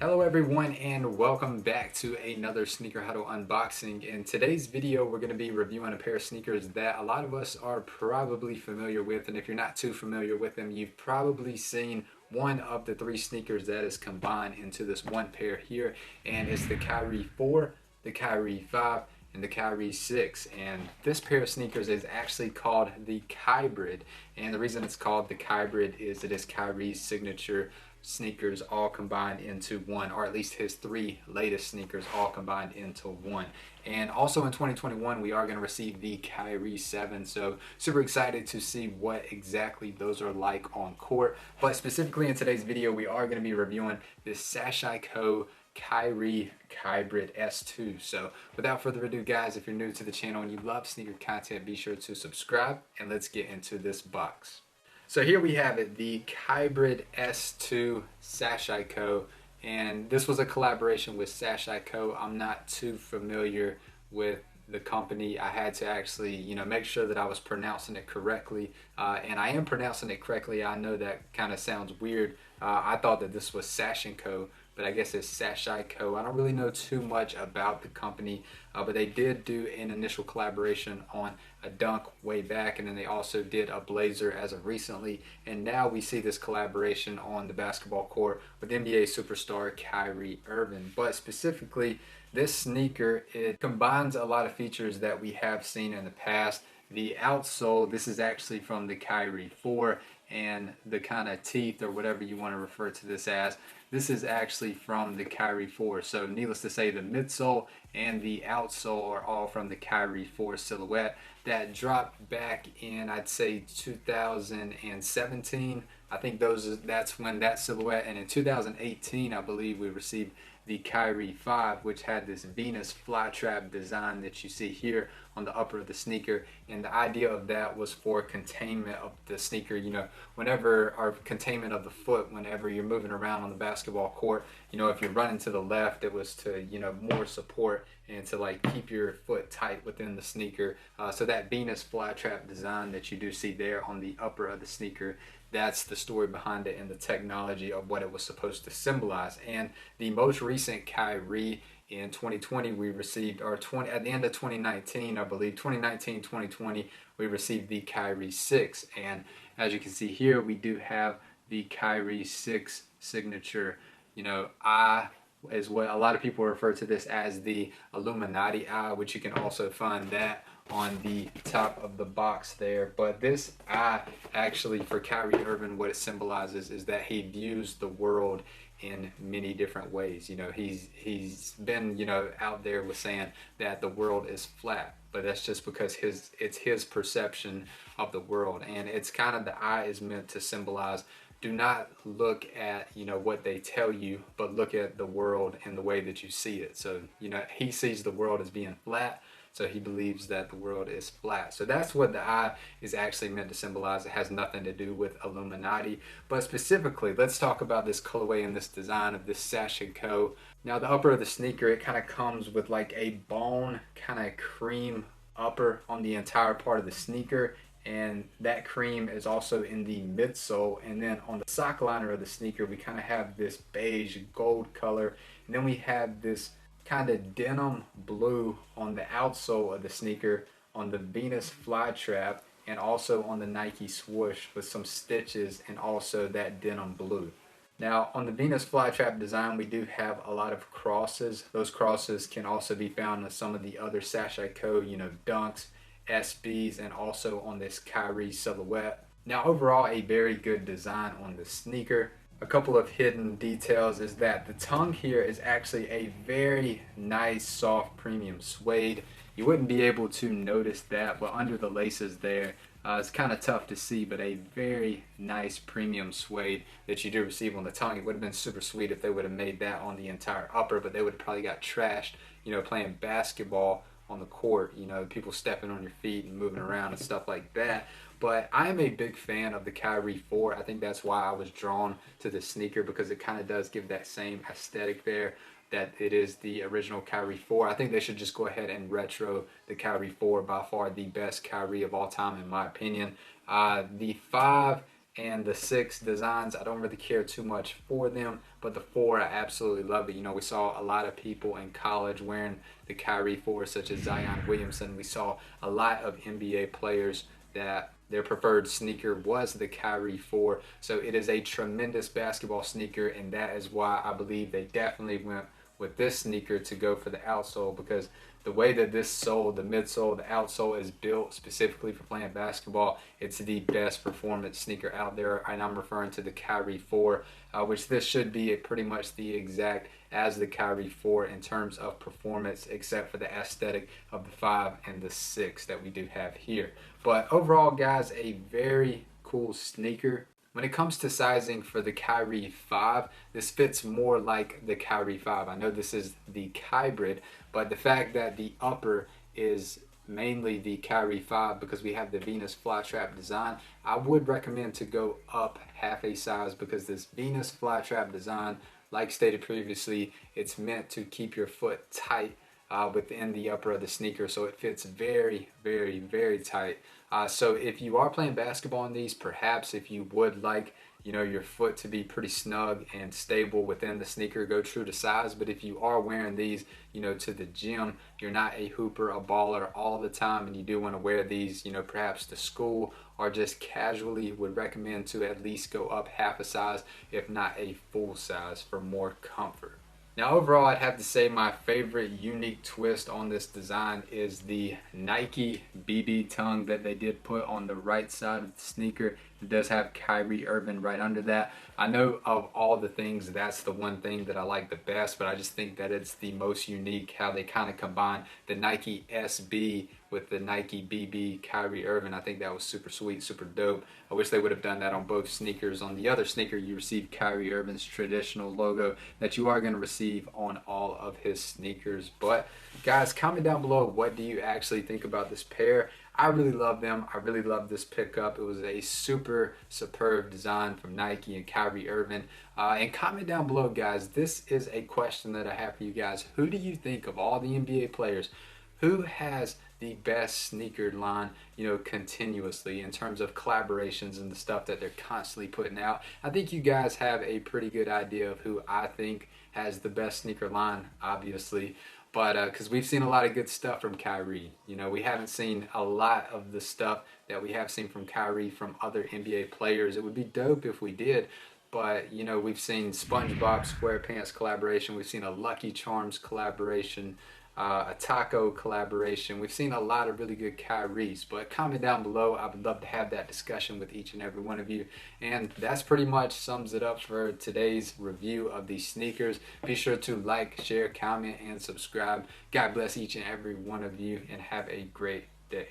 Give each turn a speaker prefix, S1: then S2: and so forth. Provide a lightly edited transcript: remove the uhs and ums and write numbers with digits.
S1: Hello everyone and welcome back to another Sneaker Huddle unboxing. In today's video we're going to be reviewing a pair of sneakers that a lot of us are probably familiar with, and if you're not too familiar with them, you've probably seen one of the three sneakers that is combined into this one pair here, and it's the Kyrie 4, the Kyrie 5, and the Kyrie 6. And this pair of sneakers is actually called the Kybrid, and the reason it's called the Kybrid is it is Kyrie's signature sneakers all combined into one, or at least his three latest sneakers all combined into one. And also in 2021 we are going to receive the Kyrie 7, so super excited to see what exactly those are like on court. But specifically in today's video we are going to be reviewing this Sashiko Kyrie Kybrid S2. So without further ado guys, if you're new to the channel and you love sneaker content, be sure to subscribe and let's get into this box. So here we have it, the Kybrid S2 Sashiko, and this was a collaboration with Sashiko. I'm not too familiar with the company. I had to actually, make sure that I was pronouncing it correctly, and I am pronouncing it correctly. I know that kind of sounds weird. I thought that this was Sashiko, but I guess it's Sashiko. I don't really know too much about the company, but they did do an initial collaboration on a dunk way back, and then they also did a blazer as of recently, and now we see this collaboration on the basketball court with NBA superstar Kyrie Irving. But specifically, this sneaker, it combines a lot of features that we have seen in the past. The outsole, this is actually from the Kyrie 4, and the kind of teeth or whatever you want to refer to this as, this is actually from the Kyrie 4. So needless to say, the midsole and the outsole are all from the Kyrie 4 silhouette that dropped back in, I'd say, 2017. I think that's when that silhouette, and in 2018 I believe we received the Kyrie 5, which had this Venus flytrap design that you see here on the upper of the sneaker. And the idea of that was for containment of the sneaker, whenever, or containment of the foot whenever you're moving around on the basketball court. If you're running to the left, it was to, more support and to like keep your foot tight within the sneaker. So that Venus flytrap design that you do see there on the upper of the sneaker, that's the story behind it and the technology of what it was supposed to symbolize. And the most recent Kyrie in 2020 we received, or at the end of 2019, I believe 2019 2020, we received the Kyrie 6. And as you can see here, we do have the Kyrie 6 signature eye as well. A lot of people refer to this as the Illuminati eye, which you can also find that on the top of the box there. But this eye, actually, for Kyrie Irving, what it symbolizes is that he views the world in many different ways. He's been out there with saying that the world is flat, but that's just because it's his perception of the world. And it's kind of, the eye is meant to symbolize, do not look at what they tell you, but look at the world in the way that you see it. So he sees the world as being flat, so he believes that the world is flat. So that's what the eye is actually meant to symbolize. It has nothing to do with Illuminati. But specifically, let's talk about this colorway and this design of this Sashiko. Now the upper of the sneaker, it kind of comes with like a bone kind of cream upper on the entire part of the sneaker, and that cream is also in the midsole. And then on the sock liner of the sneaker, we kind of have this beige gold color, and then we have this kind of denim blue on the outsole of the sneaker, on the Venus flytrap, and also on the Nike swoosh with some stitches, and also that denim blue. Now on the Venus flytrap design, we do have a lot of crosses. Those crosses can also be found on some of the other Sashiko, dunks, SBs, and also on this Kyrie silhouette. Now overall, a very good design on the sneaker. A couple of hidden details is that the tongue here is actually a very nice soft premium suede. You wouldn't be able to notice that, but under the laces there, it's kind of tough to see, but a very nice premium suede that you do receive on the tongue. It would have been super sweet if they would have made that on the entire upper, but they would have probably got trashed, playing basketball on the court, people stepping on your feet and moving around and stuff like that. But I am a big fan of the Kyrie 4. I think that's why I was drawn to the sneaker, because it kind of does give that same aesthetic there, that it is the original Kyrie 4. I think they should just go ahead and retro the Kyrie 4, by far the best Kyrie of all time in my opinion. The 5 and the 6 designs, I don't really care too much for them, but the 4, I absolutely love it. You know, we saw a lot of people in college wearing the Kyrie 4, such as Zion Williamson. We saw a lot of NBA players that their preferred sneaker was the Kyrie 4. So it is a tremendous basketball sneaker, and that is why I believe they definitely went with this sneaker to go for the outsole, because the way that this sole, the midsole, the outsole is built specifically for playing basketball, it's the best performance sneaker out there. And I'm referring to the Kyrie 4, which this should be pretty much the exact as the Kyrie 4 in terms of performance, except for the aesthetic of the 5 and the 6 that we do have here. But overall, guys, a very cool sneaker. When it comes to sizing for the Kyrie 5, this fits more like the Kyrie 5. I know this is the Kybrid, but the fact that the upper is mainly the Kyrie 5 because we have the Venus flytrap design, I would recommend to go up half a size, because this Venus flytrap design, like stated previously, it's meant to keep your foot tight within the upper of the sneaker, so it fits very, very, very tight. So if you are playing basketball in these, perhaps if you would like, you know, your foot to be pretty snug and stable within the sneaker, go true to size. But if you are wearing these, you know, to the gym, you're not a hooper, a baller all the time, and you do want to wear these, you know, perhaps to school or just casually, would recommend to at least go up half a size, if not a full size, for more comfort. Now overall, I'd have to say my favorite unique twist on this design is the Nike BB tongue that they did put on the right side of the sneaker. It does have Kyrie Irving right under that. I know of all the things, that's the one thing that I like the best, but I just think that it's the most unique how they kind of combine the Nike SB with the Nike BB Kyrie Irving. I think that was super sweet, super dope. I wish they would have done that on both sneakers. On the other sneaker, you receive Kyrie Irving's traditional logo that you are going to receive on all of his sneakers. But guys, comment down below, what do you actually think about this pair? I really love them. I really love this pickup. It was a super superb design from Nike and Kyrie Irving. And comment down below, guys, this is a question that I have for you guys. Who do you think of all the NBA players, who has the best sneaker line, you know, continuously in terms of collaborations and the stuff that they're constantly putting out? I think you guys have a pretty good idea of who I think has the best sneaker line, obviously. But because we've seen a lot of good stuff from Kyrie. You know, we haven't seen a lot of the stuff that we have seen from Kyrie from other NBA players. It would be dope if we did. But, you know, we've seen SpongeBob SquarePants collaboration. We've seen a Lucky Charms collaboration, a Taco collaboration. We've seen a lot of really good Kyries. But comment down below. I would love to have that discussion with each and every one of you. And that's pretty much sums it up for today's review of these sneakers. Be sure to like, share, comment, and subscribe. God bless each and every one of you, and have a great day.